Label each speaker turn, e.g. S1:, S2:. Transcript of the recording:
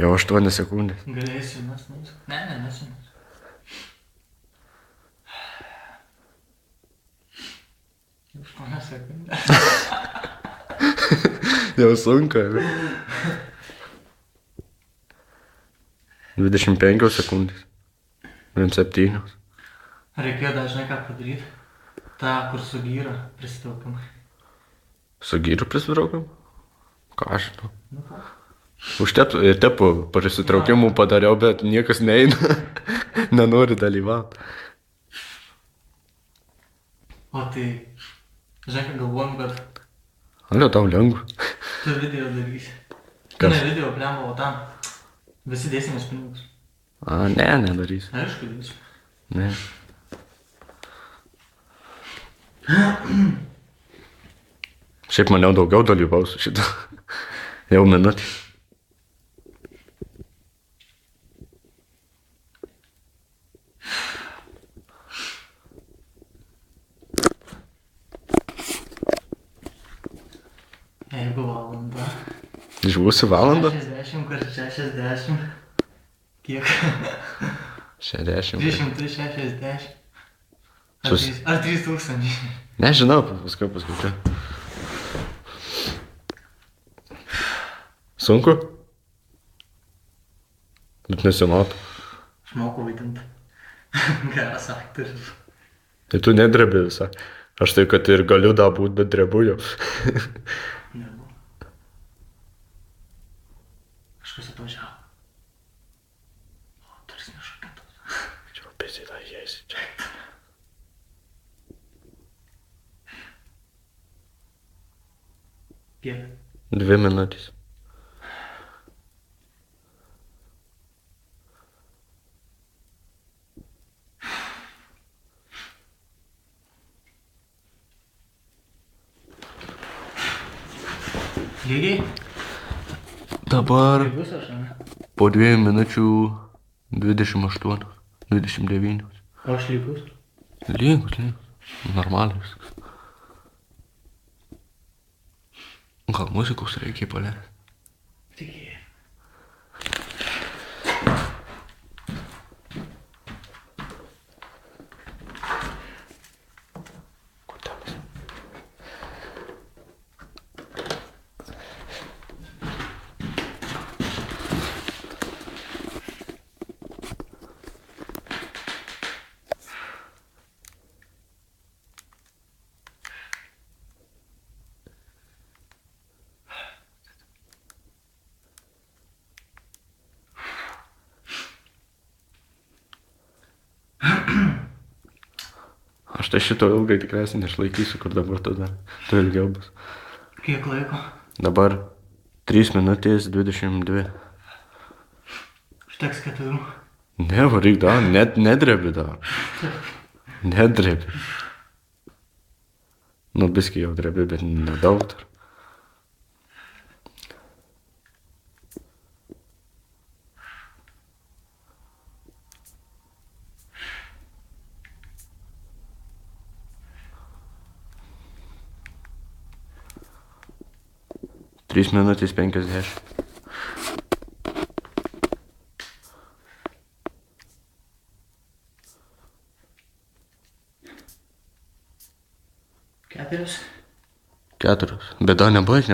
S1: Jau 8 sekundės.
S2: Galėsiu mes nus. Ne, nesinus. Jau 8 sekundės.
S1: Jau sunku. 25 sekundės. 27.
S2: Reikėjo dažnai ką padaryti. Ta, kur su gyra prisitraukimai.
S1: Su gyru prisitraukiam? Ką aš žinau.
S2: Nu ką?
S1: Tepų prisitraukimų padariau, bet niekas neina. Nenori dalyvauti.
S2: O tai, žinai, ką galvojom, kad
S1: Alio, tau lengva.
S2: tu video darysi.
S1: Kas?
S2: Ne video, blemba, o tam. Visi dėsimės pinigus.
S1: A, ne, nedarys.
S2: Aišku, dėsiu.
S1: Ne. Šiaip maniau daugiau dalyvausiu šitą. Jau minutį.
S2: Jeigu valanda.
S1: Išbūsi valandą?
S2: 60 kart 60. Kiek?
S1: 60.
S2: 360.
S1: Sus-
S2: Ar 3000?
S1: Nežinau, paskui paskaičiu. Sunku? Bet nesimato.
S2: Aš moku vaidinti. Geras aktorius.
S1: Tai tu nedrebi visą. Aš tai, kad ir galiu da būt, bet drebu jau.
S2: Nebuvo. Kažkas atvažiavo. O, turis nešokintas.
S1: Čia pėsiai da jėsi čia.
S2: Kiek?
S1: 2 minutės.
S2: Lygiai?
S1: Dabar
S2: Tai bus aš, ne?
S1: po 2 minučių 28, 29.
S2: O aš lygus?
S1: Lygus. Normaliai viskas. Gal muzikos reikia paleisti?
S2: Tikėjai.
S1: Aš tai šito ilgai tikriausiai neišlaikysiu, kur dabar tada. Tu ilgiau bus.
S2: Kiek laiko?
S1: Dabar 3 minutės 22.
S2: Užteks 4.
S1: Ne, varyk dar, nedrebi dar. Nedrebi. Nu, biskį jau drebi, bet nedaug dar. Trys minutės 50.
S2: Keturios?
S1: 4. Bet dar nebaig.